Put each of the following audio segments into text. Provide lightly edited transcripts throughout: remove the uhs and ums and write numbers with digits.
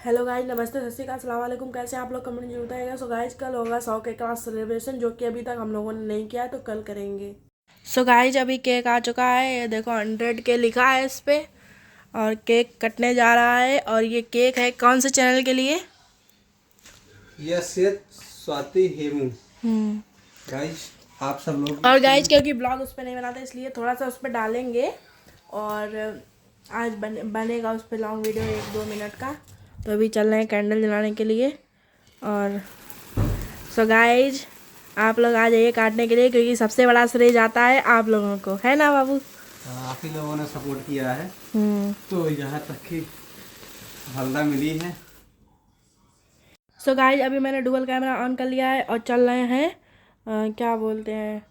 Hello guys, नमस्ते, सत श्री अकाल, अस्सलाम वालेकुम। कैसे हैं आप लोग? कमेंट जरूर बताइएगा। सो गाइज, कल होगा 100 के क्लास सेलिब्रेशन, जो कि अभी तक हम लोगों ने नहीं किया है, तो कल करेंगे। सो गाइज, अभी केक आ चुका है। ये देखो 100 के लिखा है इस पे, और केक कटने जा रहा है। और ये केक है कौन से चैनल के लिए? यस स्वाति हेमू। गाइज आप सब लोग और गाइज, क्योंकि ब्लॉग उस पर नहीं बनाते, इसलिए थोड़ा सा उस पर डालेंगे। और आज बनेगा उस पर लॉन्ग वीडियो 1-2 मिनट का। तो अभी चल रहे हैं कैंडल जलाने के लिए। और सो गाइज, आप लोग आ जाइए काटने के लिए, क्योंकि सबसे बड़ा श्रेय जाता है आप लोगों को, है ना बाबू? आप ही लोगों ने सपोर्ट किया है तो यहाँ तक की हल्ला मिली है। सो गाइज, अभी मैंने डुअल कैमरा ऑन कर लिया है और चल रहे हैं क्या बोलते हैं,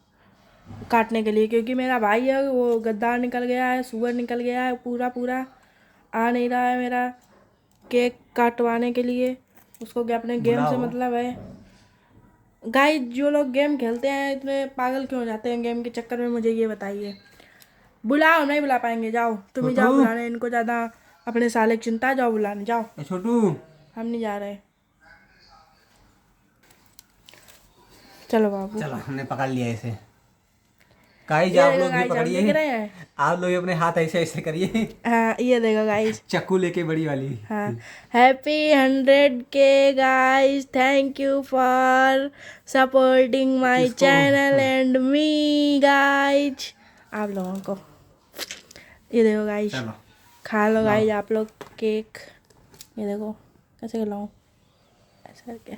काटने के लिए। क्योंकि मेरा भाई है, वो गद्दार निकल गया है, सुअर निकल गया है, पूरा पूरा आ नहीं रहा है मेरा केक काटवाने के लिए। उसको क्या अपने गेम से मतलब है? गाइस, जो लोग गेम खेलते हैं इतने पागल क्यों हो जाते हैं गेम के चक्कर में, मुझे ये बताइए। बुलाओ, नहीं बुला पाएंगे, जाओ तुम ही जाओ बुलाने। इनको ज़्यादा अपने साले की चिंता, जाओ बुलाने जाओ। छोटू हम नहीं जा रहे। चलो बाबू, चलो हमने पकड़ लिया इसे। गाइज ये आप देखो लोग भी गाइस, हम दिख पकड़िए। रहे हैं। आप लोग अपने हाथ ऐसे ऐसे करिए। हाँ, ये देखो गाइस। चक्कू लेके बड़ी वाली। हाँ, हैप्पी 100 के guys. Thank you for supporting my channel and me guys. आप लोगों को ये देखो गाइस, चलो खा लो गाइस आप लोग केक। ये देखो कैसे खिलाऊं, ऐसा करके।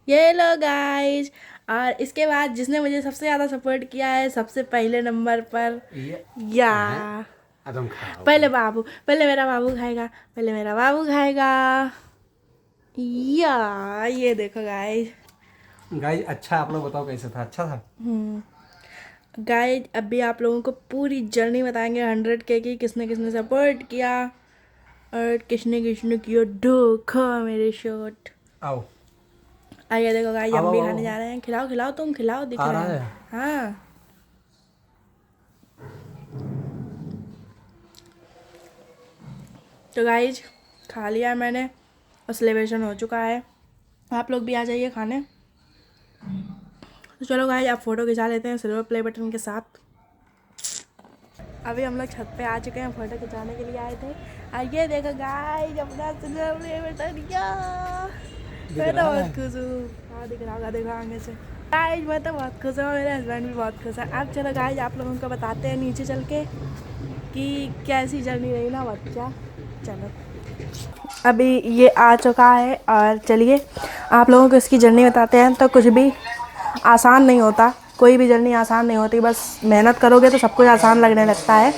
ये लो गाइस। और इसके बाद जिसने मुझे सबसे ज़्यादा सपोर्ट किया है, सबसे पहले नंबर पर या तुम खाओ। पहले मेरा बाबू खाएगा, पहले मेरा बाबू खाएगा। या ये देखो गाइस। गाइज अच्छा, आप लोग बताओ कैसे था? अच्छा था। गाइस, अभी आप लोगों को पूरी जर्नी बताएंगे 100 के की, किसने किसने सपोर्ट किया और किसने किसने किया धोखा मेरे शॉट। आओ आइए देखो गाइस, आओ हम भी आओ, खाने जा रहे हैं। खिलाओ खिलाओ, तुम खिलाओ, दिख आ रहा रहा है। है। हाँ, तो गाइज खा लिया मैंने और सेलिब्रेशन हो चुका है। आप लोग भी आ जाइए खाने। तो चलो गाइज, आप फ़ोटो खिंचा लेते हैं सिल्वर प्ले बटन के साथ। अभी हम लोग छत पे आ चुके हैं, फ़ोटो खिंचाने के लिए आए थे। आइए देखो गाइज, अपना सिल्वर प्ले बटन। या मैं तो बहुत खुश हूँ। हाँ, दिख रहा होगा, देखो आगे से। गाइज मैं तो बहुत खुश हूँ, मेरे हस्बैंड भी बहुत खुश है। अब चलो गाइज, आप लोगों को बताते हैं नीचे चल के कि कैसी जर्नी रही ना बच्चा। चलो, अभी ये आ चुका है और चलिए आप लोगों को इसकी जर्नी बताते हैं। तो कुछ भी आसान नहीं होता, कोई भी जर्नी आसान नहीं होती। बस मेहनत करोगे तो सब कुछ आसान लगने लगता है।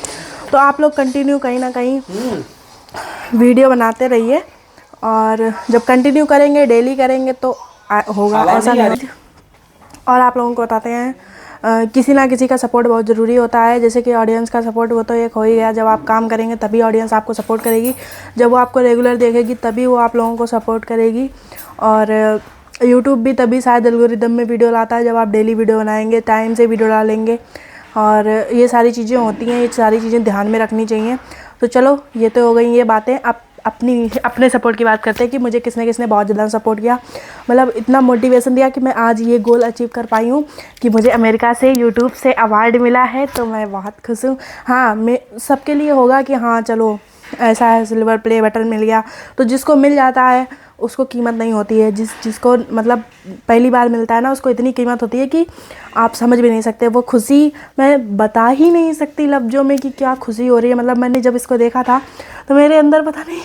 तो आप लोग कंटिन्यू कहीं ना कहीं वीडियो बनाते रहिए, और जब कंटिन्यू करेंगे, डेली करेंगे तो होगा, ऐसा नहीं। और आप लोगों को बताते हैं किसी ना किसी का सपोर्ट बहुत ज़रूरी होता है। जैसे कि ऑडियंस का सपोर्ट, वो तो एक हो ही गया। जब आप काम करेंगे तभी ऑडियंस आपको सपोर्ट करेगी, जब वो आपको रेगुलर देखेगी तभी वो आप लोगों को सपोर्ट करेगी। और यूट्यूब भी तभी शायद एल्गोरिदम में वीडियो लाता है जब आप डेली वीडियो बनाएंगे, टाइम से वीडियो डालेंगे। और ये सारी चीज़ें होती हैं, ये सारी चीज़ें ध्यान में रखनी चाहिए। तो चलो, ये तो हो गई ये बातें। अब अपने सपोर्ट की बात करते हैं कि मुझे किसने किसने बहुत ज़्यादा सपोर्ट किया, मतलब इतना मोटिवेशन दिया कि मैं आज ये गोल अचीव कर पाई हूँ कि मुझे अमेरिका से यूट्यूब से अवार्ड मिला है। तो मैं बहुत खुश हूँ। हाँ, मैं सबके लिए होगा कि हाँ चलो ऐसा है, सिल्वर प्ले बटन मिल गया। तो जिसको मिल जाता है उसको कीमत नहीं होती है। जिसको मतलब पहली बार मिलता है ना, उसको इतनी कीमत होती है कि आप समझ भी नहीं सकते। वो खुशी मैं बता ही नहीं सकती लफ्ज़ों में कि क्या खुशी हो रही है। मतलब मैंने जब इसको देखा था तो मेरे अंदर पता नहीं,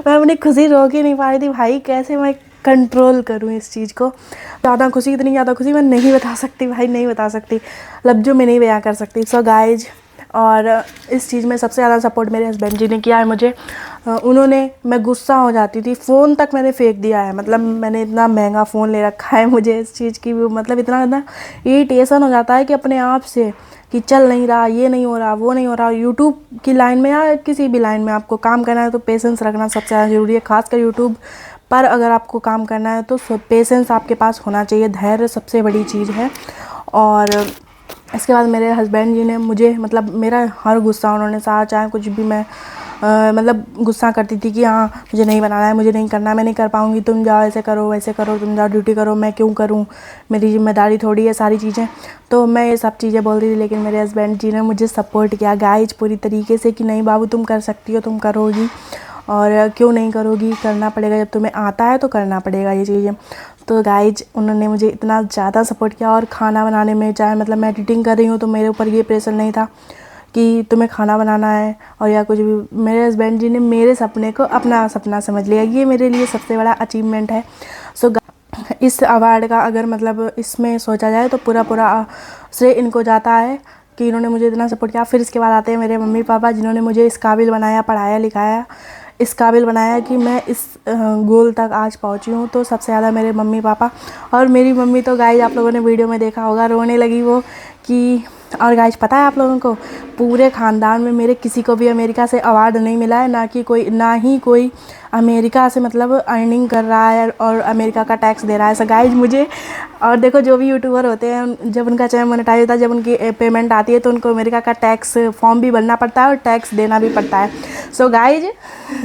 मैं अपनी खुशी रोक ही नहीं पा रही थी। भाई कैसे मैं कंट्रोल करूँ इस चीज़ को। ज़्यादा खुशी, इतनी ज़्यादा खुशी मैं नहीं बता सकती भाई, नहीं बता सकती, लफ्ज़ों में नहीं बयां कर सकती। सो गाइज, और इस चीज़ में सबसे ज़्यादा सपोर्ट मेरे हस्बैंड जी ने किया है मुझे। उन्होंने, मैं गुस्सा हो जाती थी, फ़ोन तक मैंने फेंक दिया है। मतलब मैंने इतना महंगा फ़ोन ले रखा है, मुझे इस चीज़ की मतलब इतना इरिटेशन हो जाता है कि अपने आप से कि चल नहीं रहा, ये नहीं हो रहा, वो नहीं हो रहा। यूट्यूब की लाइन में या किसी भी लाइन में आपको काम करना है तो पेशेंस रखना सबसे ज़्यादा ज़रूरी है। खासकर यूट्यूब पर अगर आपको काम करना है तो पेशेंस आपके पास होना चाहिए। धैर्य सबसे बड़ी चीज़ है। और इसके बाद मेरे हस्बैंड जी ने मुझे, मतलब मेरा हर गुस्सा उन्होंने सहा, चाहे कुछ भी मैं मतलब गुस्सा करती थी कि हाँ मुझे नहीं बनाना है, मुझे नहीं करना है, मैं नहीं कर पाऊँगी, तुम जाओ ऐसे करो वैसे करो, तुम जाओ ड्यूटी करो, मैं क्यों करूँ, मेरी जिम्मेदारी थोड़ी है सारी चीज़ें। तो मैं ये सब चीज़ें बोल रही थी, लेकिन मेरे हस्बैंड जी ने मुझे सपोर्ट किया गाइज पूरी तरीके से कि नहीं बाबू तुम कर सकती हो, तुम करोगी, और क्यों नहीं करोगी, करना पड़ेगा, जब तुम्हें आता है तो करना पड़ेगा ये चीज़ें। तो गाइज उन्होंने मुझे इतना ज़्यादा सपोर्ट किया। और खाना बनाने में चाहे मतलब मैं एडिटिंग कर रही हूँ तो मेरे ऊपर ये प्रेशर नहीं था कि तुम्हें खाना बनाना है और या कुछ भी। मेरे हस्बैंड जी ने मेरे सपने को अपना सपना समझ लिया, ये मेरे लिए सबसे बड़ा अचीवमेंट है। सो इस अवार्ड का अगर मतलब इसमें सोचा जाए तो पूरा श्रेय इनको जाता है कि इन्होंने मुझे इतना सपोर्ट किया। फिर इसके बाद आते हैं मेरे मम्मी पापा, जिन्होंने मुझे इस काबिल बनाया, पढ़ाया लिखाया, इस काबिल बनाया कि मैं इस गोल तक आज पहुंची हूँ। तो सबसे ज़्यादा मेरे मम्मी पापा। और मेरी मम्मी तो गाइज आप लोगों ने वीडियो में देखा होगा, रोने लगी वो कि। और गाइज पता है आप लोगों को, पूरे ख़ानदान में मेरे किसी को भी अमेरिका से अवार्ड नहीं मिला है, ना ही कोई अमेरिका से मतलब अर्निंग कर रहा है और अमेरिका का टैक्स दे रहा है। सो गाइज मुझे, और देखो जो भी यूट्यूबर होते हैं जब उनका चैनल मोनेटाइज होता है, जब उनकी पेमेंट आती है तो उनको अमेरिका का टैक्स फॉर्म भी भरना पड़ता है और टैक्स देना भी पड़ता है। सो गाइज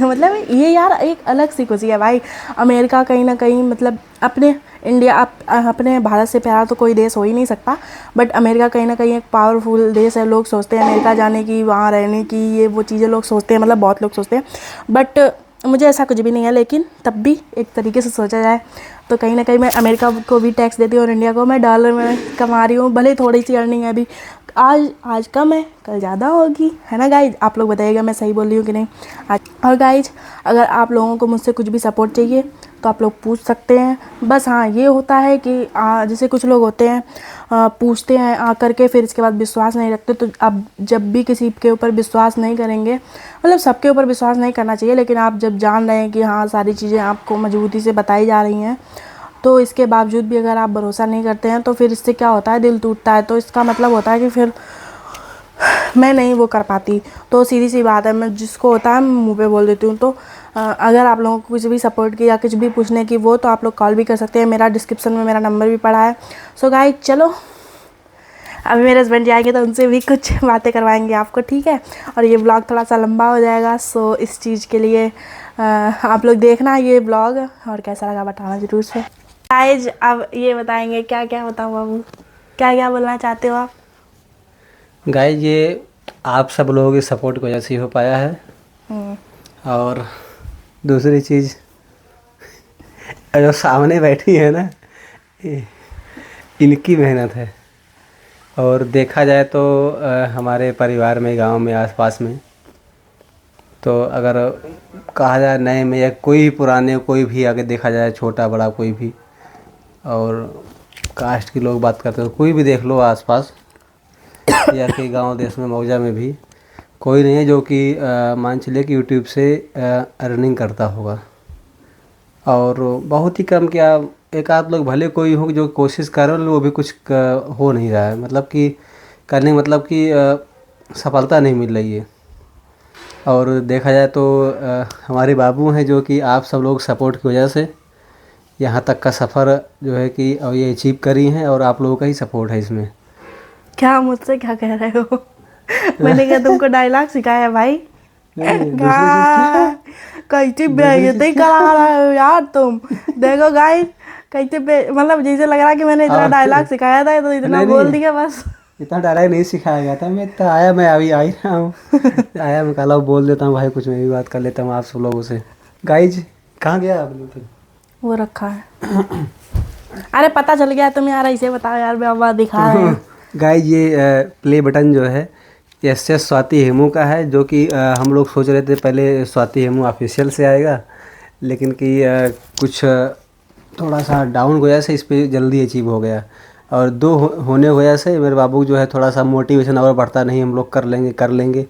मतलब ये यार एक अलग सी खुशी है भाई। अमेरिका कहीं ना कहीं मतलब अपने अपने भारत से प्यारा तो कोई देश हो ही नहीं सकता, बट अमेरिका कहीं ना कहीं एक पावरफुल देश है। लोग सोचते हैं अमेरिका जाने की, वहाँ रहने की, ये वो चीज़ें लोग सोचते हैं, मतलब बहुत लोग सोचते हैं, बट मुझे ऐसा कुछ भी नहीं है। लेकिन तब भी एक तरीके से सोचा जाए तो कहीं ना कहीं मैं अमेरिका को भी टैक्स देती हूँ और इंडिया को मैं डॉलर में कमा रही हूँ, भले थोड़ी सी अर्निंग है अभी, आज कम है कल ज़्यादा होगी, है ना गाइज? आप लोग बताइएगा मैं सही बोल रही हूँ कि नहीं। और गाइज अगर आप लोगों को मुझसे कुछ भी सपोर्ट चाहिए तो आप लोग पूछ सकते हैं। बस हाँ ये होता है कि जैसे कुछ लोग होते हैं पूछते हैं आकर के, फिर इसके बाद विश्वास नहीं रखते। तो आप जब भी किसी के ऊपर विश्वास नहीं करेंगे, मतलब सबके ऊपर विश्वास नहीं करना चाहिए, लेकिन आप जब जान रहे हैं कि हाँ सारी चीज़ें आपको मजबूती से बताई जा रही हैं, तो इसके बावजूद भी अगर आप भरोसा नहीं करते हैं तो फिर इससे क्या होता है, दिल टूटता है। तो इसका मतलब होता है कि फिर मैं नहीं वो कर पाती। तो सीधी सी बात है, मैं जिसको होता है मैं मुँह पे बोल देती हूँ। तो अगर आप लोगों को कुछ भी सपोर्ट की या कुछ भी पूछने की वो, तो आप लोग कॉल भी कर सकते हैं, मेरा डिस्क्रिप्शन में मेरा नंबर भी पड़ा है। सो गाइस चलो अभी मेरे हस्बैंड जी आएंगे तो उनसे भी कुछ बातें करवाएंगे आपको, ठीक है? और ये ब्लॉग थोड़ा सा लंबा हो जाएगा, सो इस चीज़ के लिए आप लोग देखना ये ब्लॉग, और कैसा लगा बताना ज़रूर से। गाइस अब ये बताएंगे क्या क्या बताऊँ बाबू, क्या क्या बोलना चाहते हो आप? गाइज ये आप सब लोगों की सपोर्ट की वजह से ही हो पाया है। और दूसरी चीज़ जो सामने बैठी है ना, इनकी मेहनत है। और देखा जाए तो हमारे परिवार में, गांव में, आसपास में, तो अगर कहा जाए नए में या कोई भी पुराने, कोई भी आगे देखा जाए, छोटा बड़ा कोई भी, और कास्ट के लोग बात करते हो, कोई भी देख लो आसपास या कि गांव देश में, मौजा में भी कोई नहीं है जो कि मान चलिए कि यूट्यूब से अर्निंग करता होगा। और बहुत ही कम, क्या एक आध लोग भले कोई हो जो कोशिश कर रहे हो, वो भी कुछ हो नहीं रहा है, मतलब कि करने मतलब कि सफलता नहीं मिल रही है। और देखा जाए तो हमारे बाबू हैं जो कि आप सब लोग सपोर्ट की वजह से यहाँ तक का सफ़र जो है कि ये अचीव करी हैं, और आप लोगों का ही सपोर्ट है इसमें। क्या मुझसे क्या कह रहे हो? मैंने क्या तुमको डायलॉग सिखाया भाई? कैसे बेइज्जती करा रहे हो यार तुम। देखो गाइस कैसे मतलब जैसे लग रहा है कि मैंने इतना डायलॉग सिखाया था तो इतना बोल दिया बस। इतना डायलॉग नहीं सिखाया गया था, मैं तो आया, मैं अभी आ ही रहा हूँ आया, मैं कल बोल देता हूँ भाई, कुछ मैं भी बात कर लेता हूँ आप सब लोगों से। गाइज कहाँ गया आपने? वो रखा है अरे पता चल गया तुम यार, ऐसे बताओ यार, बाबा दिखा रहे हैं। गाइज ये प्ले बटन जो है SS स्वाति हेमू का है, जो कि हम लोग सोच रहे थे पहले स्वाति हेमू ऑफिशियल से आएगा, लेकिन कि कुछ थोड़ा सा डाउन की वजह से इस पर जल्दी अचीव हो गया। और दो होने की वजह से मेरे बाबू जो है थोड़ा सा मोटिवेशन और बढ़ता नहीं, हम लोग कर लेंगे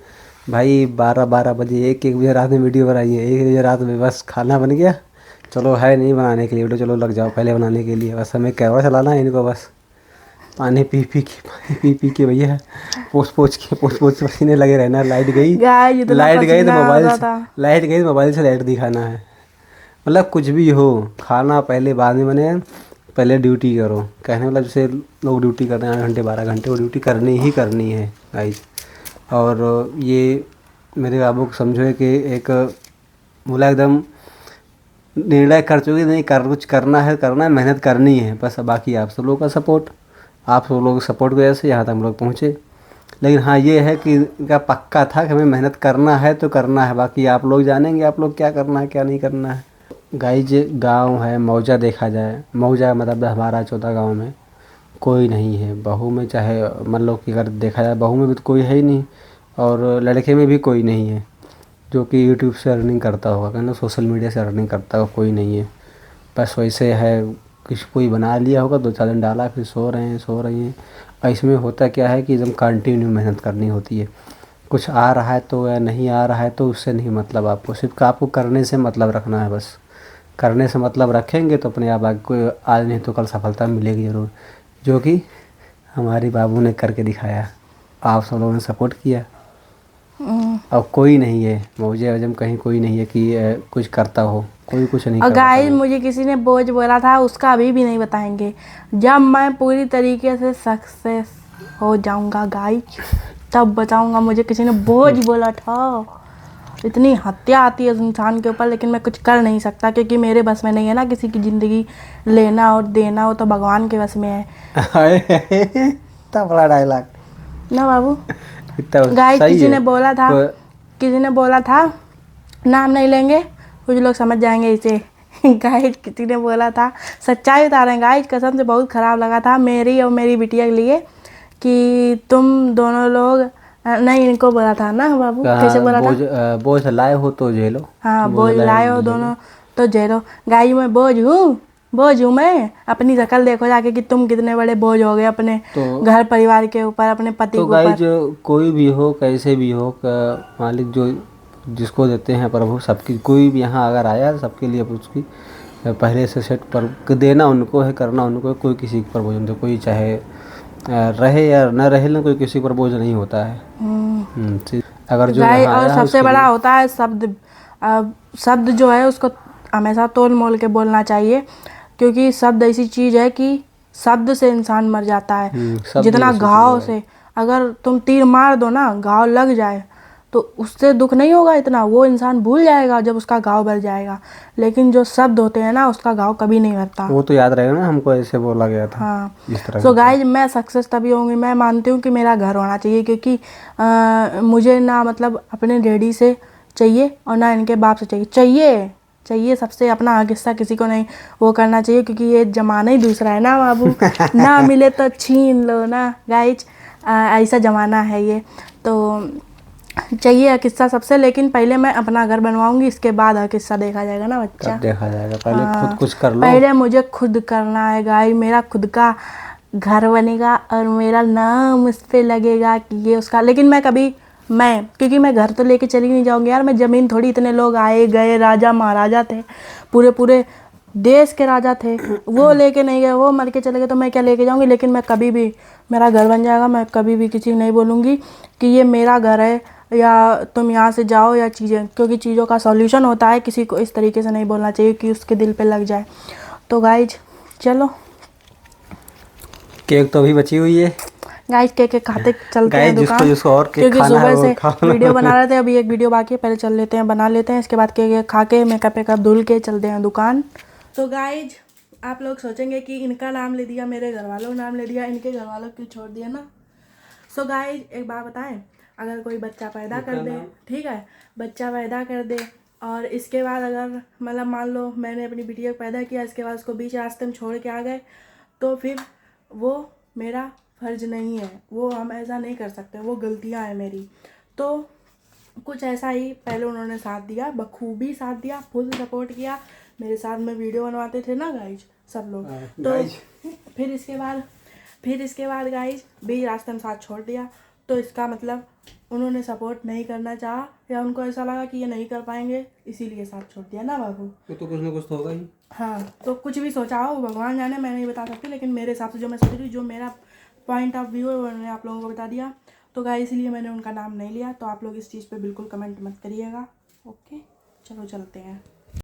भाई। 12 बजे 1 बजे रात में वीडियो बनाई है, 1 बजे रात में बस खाना बन गया, चलो है नहीं बनाने के लिए वीडियो, चलो लग जाओ पहले बनाने के लिए। बस हमें कैमरा चलाना है इनको, बस पानी पी पी के भैया पोछ के पसीने लगे रहना। लाइट गई तो मोबाइल से लाइट दिखाना है। मतलब कुछ भी हो, खाना पहले बाद में बने, पहले ड्यूटी करो। कहने मतलब जैसे लोग ड्यूटी करते हैं 8 घंटे 12 घंटे, वो ड्यूटी करनी ही करनी है गाइस। और ये मेरे बाबू को समझो कि एक बोला एकदम निर्णय कर चुकी, नहीं कर कुछ करना है मेहनत करनी है बस। बाकी आप सब लोगों का सपोर्ट, आप सब लोगों के सपोर्ट की वजह से यहाँ तक हम लोग पहुँचे। लेकिन हाँ ये है कि इनका पक्का था कि हमें मेहनत करना है तो करना है, बाकी आप लोग जानेंगे आप लोग क्या करना है क्या नहीं करना है। गाइज गांव है मौजा, देखा जाए मौजा मतलब 10-12-14 गाँव में कोई नहीं है। बहू में चाहे मान लो कि अगर देखा जाए बहू में भी तो कोई है ही नहीं, और लड़के में भी कोई नहीं है जो कि यूट्यूब से अर्निंग करता होगा, कहना सोशल मीडिया से अर्निंग करता होगा, कोई नहीं है। बस वैसे है किसी कोई बना लिया होगा, 2-4 दिन डाला फिर सो रही हैं। और इसमें होता क्या है कि एकदम कंटिन्यू मेहनत करनी होती है। कुछ आ रहा है तो या नहीं आ रहा है तो उससे नहीं मतलब, आपको सिर्फ आपको करने से मतलब रखना है बस। करने से मतलब रखेंगे तो अपने आप आगे आज नहीं तो कल सफलता मिलेगी ज़रूर, जो कि हमारे बाबू ने करके दिखाया। आप सब लोगों ने सपोर्ट किया। अब कोई नहीं है मौजे वजम कहीं कोई नहीं है कि कुछ करता हो, कोई कुछ नहीं और करता। गाइज मुझे किसी ने बोझ बोला था, उसका अभी भी नहीं बताएंगे। जब मैं पूरी तरीके से सक्सेस हो जाऊंगा गाइज तब बताऊंगा। मुझे किसी ने बोझ बोला था। इतनी हत्या आती है उस इंसान के ऊपर, लेकिन मैं कुछ कर नहीं सकता क्योंकि मेरे बस में नहीं है ना किसी की ज़िंदगी लेना और देना, हो तो भगवान के बस में है। इतना बड़ा डायलॉग ना बाबू। इतना गाइज सही किसी है। ने बोला था नाम नहीं लेंगे, कुछ लोग समझ जाएंगे इसे। गाइज किसी ने बोला था, सच्चाई बता रहे हैं गाइज, कसम से बहुत ख़राब लगा था मेरी और मेरी बिटिया के लिए कि तुम दोनों लोग नहीं, इनको बोला था ना बाबू, कैसे बोला था? बोझ लाए हो तो झेलो। हाँ, बोझ लाए हो दोनों तो झेलो। गाइज मैं बोझ हूँ मैं। अपनी शक्ल देखो जाके कि तुम कितने बड़े बोझ हो गए अपने तो घर परिवार के ऊपर, अपने पति के गाइज ऊपर। कोई भी हो कैसे भी हो मालिक जो जिसको देते हैं प्रभु, सबकी कोई भी यहाँ अगर आया सबके लिए उसकी पहले से सेट पर देना उनको है, करना उनको है। कोई किसी पर बोझ नहीं, कोई चाहे रहे या न रहे ना, कोई किसी पर बोझ नहीं होता है। अगर जो गाइज यहाँ और आया है सबसे उसके बड़ा लिए होता है शब्द। शब्द जो है उसको हमेशा तोल मोल के बोलना चाहिए, क्योंकि शब्द ऐसी चीज़ है कि शब्द से इंसान मर जाता है। शब्द ही जितना ऐसी चीज़ है घाव भाई। से अगर तुम तीर मार दो ना, घाव लग जाए तो उससे दुख नहीं होगा इतना, वो इंसान भूल जाएगा जब उसका घाव भर जाएगा। लेकिन जो शब्द होते हैं ना उसका घाव कभी नहीं भरता। वो तो याद रहेगा ना, हमको ऐसे बोला गया था हाँ। इस तरह सो से। गाइज मैं सक्सेस तभी होंगी, मैं मानती हूँ कि मेरा घर होना चाहिए, क्योंकि मुझे ना मतलब अपने डैडी से चाहिए और ना इनके बाप से चाहिए सबसे अपना हक हिस्सा किसी को नहीं वो करना चाहिए, क्योंकि ये ज़माना ही दूसरा है ना बाबू। ना मिले तो छीन लो ना गाइज, ऐसा ज़माना है ये। तो चाहिए हक हिस्सा सबसे, लेकिन पहले मैं अपना घर बनवाऊंगी, इसके बाद हक हिस्सा देखा जाएगा ना बच्चा। तब देखा जाएगा, पहले खुद हाँ, कुछ कर लो। पहले मुझे खुद करना है गाइस, मेरा खुद का घर बनेगा और मेरा नाम उस पे लगेगा कि ये उसका। लेकिन क्योंकि मैं घर तो लेके चली नहीं जाऊंगी यार, मैं ज़मीन थोड़ी, इतने लोग आए गए, राजा महाराजा थे, पूरे पूरे देश के राजा थे, वो लेके नहीं गए, वो मर के चले गए, तो मैं क्या लेके जाऊंगी। लेकिन मैं कभी भी, मेरा घर बन जाएगा, मैं कभी भी किसी को नहीं बोलूँगी कि ये मेरा घर है या तुम यहाँ से जाओ या चीज़ें, क्योंकि चीज़ों का सॉल्यूशन होता है, किसी को इस तरीके से नहीं बोलना चाहिए कि उसके दिल पे लग जाए। तो गाइज चलो, केक तो अभी बची हुई है गाइज केक खाते चलते हैं दुकान, जिसको और केक क्योंकि खाना है सुबह वो से खा लो। वीडियो बना रहे थे, अभी एक वीडियो बाकी है, पहले चल लेते हैं, बना लेते हैं, इसके बाद केक खा के मेकअप वेकअप धुल के चलते हैं दुकान। तो गाइज आप लोग सोचेंगे कि इनका नाम ले दिया, मेरे घर वालों का नाम ले दिया, इनके घर वालों क्यों छोड़ दिया ना। सो गाइज एक बात बताएं, अगर कोई बच्चा पैदा कर दे, ठीक है, बच्चा पैदा कर दे और इसके बाद अगर मतलब मान लो मैंने अपनी बिटिया को पैदा किया, इसके बाद उसको बीच रास्ते में छोड़ के आ गए, तो फिर वो मेरा फ़र्ज़ नहीं है, वो हम ऐसा नहीं कर सकते, वो गलतियाँ हैं मेरी। तो कुछ ऐसा ही पहले उन्होंने साथ दिया, बखूबी साथ दिया, फुल सपोर्ट किया, मेरे साथ में वीडियो बनवाते थे ना गाइज सब लोग। तो फिर इसके बाद गाइज बीच रास्ते में साथ छोड़ दिया, तो इसका मतलब उन्होंने सपोर्ट नहीं करना चाहा या उनको ऐसा लगा कि ये नहीं कर पाएंगे, इसीलिए साथ छोड़ दिया ना बाबू। तो कुछ ना कुछ तो होगा ही। हाँ, तो कुछ भी सोचा हो भगवान जाने, मैं नहीं बता सकती, लेकिन मेरे हिसाब से जो मैं सोच रही हूँ, जो मेरा पॉइंट ऑफ व्यू है वो मैंने आप लोगों को बता दिया। तो गाइस इसलिए मैंने उनका नाम नहीं लिया, तो आप लोग इस चीज़ पे बिल्कुल कमेंट मत करिएगा। ओके, चलो चलते हैं।